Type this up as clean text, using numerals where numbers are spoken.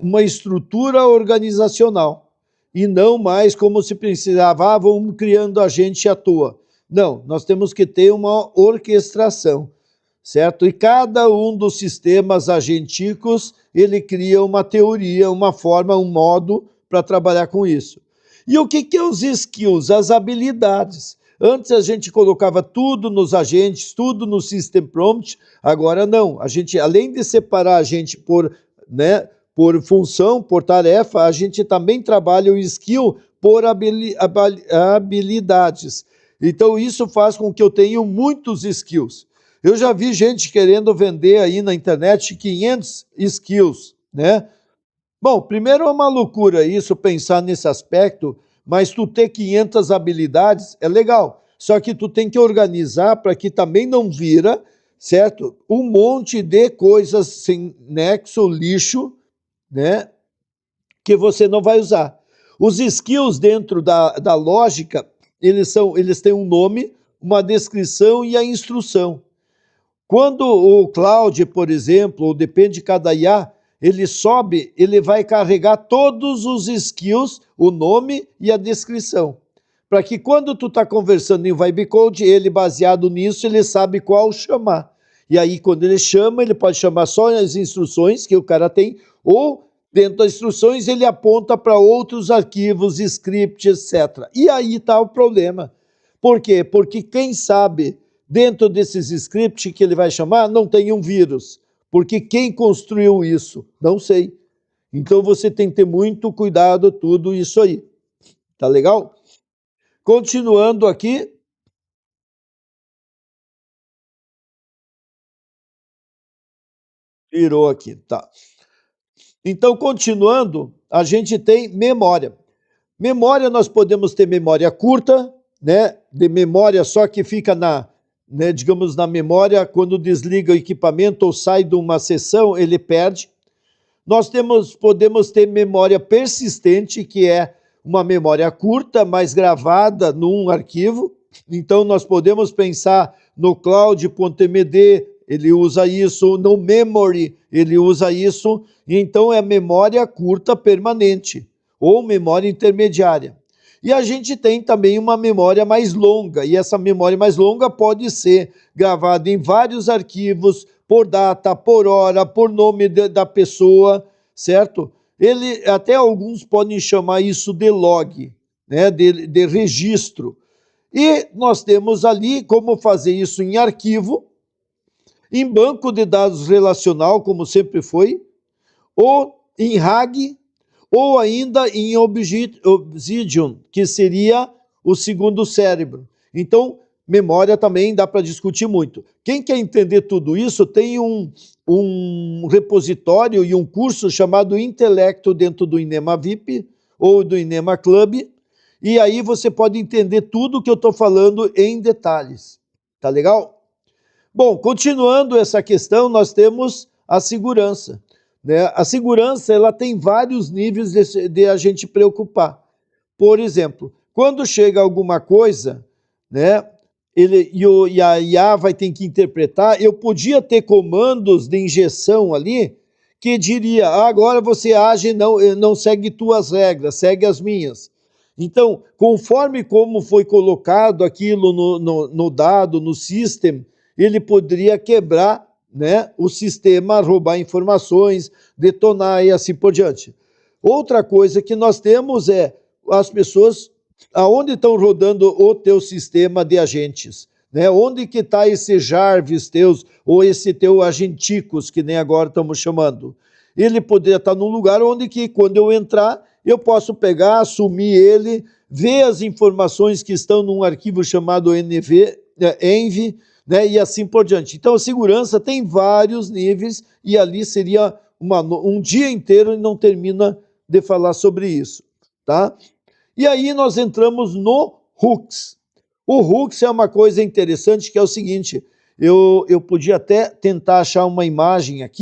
uma estrutura organizacional, e não mais como se precisava, vamos criando agente à toa. Não, nós temos que ter uma orquestração, certo? E cada um dos sistemas agentílicos, ele cria uma teoria, uma forma, um modo para trabalhar com isso. E o que é os skills? As habilidades. Antes a gente colocava tudo nos agentes, tudo no System Prompt, agora não. A gente, além de separar a gente por, né, por função, por tarefa, a gente também trabalha o skill por habilidades. Então isso faz com que eu tenha muitos skills. Eu já vi gente querendo vender aí na internet 500 skills, né? Bom, primeiro é uma loucura isso, pensar nesse aspecto, mas tu ter 500 habilidades é legal. Só que tu tem que organizar para que também não vira, certo? Um monte de coisas sem nexo, lixo, né? Que você não vai usar. Os skills dentro da lógica, eles têm um nome, uma descrição e a instrução. Quando o Cloud, por exemplo, ou depende de cada IA, ele sobe, ele vai carregar todos os skills, o nome e a descrição. Para que quando tu está conversando em Vibe Code, ele baseado nisso, ele sabe qual chamar. E aí quando ele chama, ele pode chamar só as instruções que o cara tem, ou dentro das instruções ele aponta para outros arquivos, scripts, etc. E aí está o problema. Por quê? Porque quem sabe dentro desses scripts que ele vai chamar, não tem um vírus. Porque quem construiu isso? Não sei. Então você tem que ter muito cuidado, tudo isso aí. Tá legal? Continuando aqui. Virou aqui, tá. Então, continuando, a gente tem memória. Memória, nós podemos ter memória curta, né? De memória só que fica na, né, digamos, na memória, quando desliga o equipamento ou sai de uma sessão, ele perde. Nós podemos ter memória persistente, que é uma memória curta, mas gravada num arquivo. Então, nós podemos pensar no cloud.md, ele usa isso, no memory, ele usa isso. Então, é memória curta permanente, ou memória intermediária. E a gente tem também uma memória mais longa, e essa memória mais longa pode ser gravada em vários arquivos, por data, por hora, por nome da pessoa, certo? Até alguns podem chamar isso de log, né? De registro. E nós temos ali como fazer isso em arquivo, em banco de dados relacional, como sempre foi, ou em RAG, ou ainda em Obsidian, que seria o segundo cérebro. Então, memória também dá para discutir muito. Quem quer entender tudo isso, tem um repositório e um curso chamado Intelecto dentro do Inema VIP ou do Inema Club, e aí você pode entender tudo o que eu estou falando em detalhes. Tá legal? Bom, continuando essa questão, nós temos a segurança. Né? A segurança ela tem vários níveis de a gente preocupar. Por exemplo, quando chega alguma coisa, né, e a IA vai ter que interpretar, eu podia ter comandos de injeção ali que diria, agora você age, não segue tuas regras, segue as minhas. Então, conforme como foi colocado aquilo no dado, no system, ele poderia quebrar, né, o sistema, roubar informações, detonar e assim por diante. Outra coisa que nós temos é as pessoas, aonde estão rodando o teu sistema de agentes, né? Onde que está esse Jarvis teus, ou esse teu agenticos, que nem agora estamos chamando. Ele poderia estar num lugar onde que, quando eu entrar, eu posso pegar, assumir ele, ver as informações que estão num arquivo chamado env, né, e assim por diante. Então, a segurança tem vários níveis e ali seria um dia inteiro e não termina de falar sobre isso, tá? E aí nós entramos no hooks. O hooks é uma coisa interessante que é o seguinte, eu podia até tentar achar uma imagem aqui,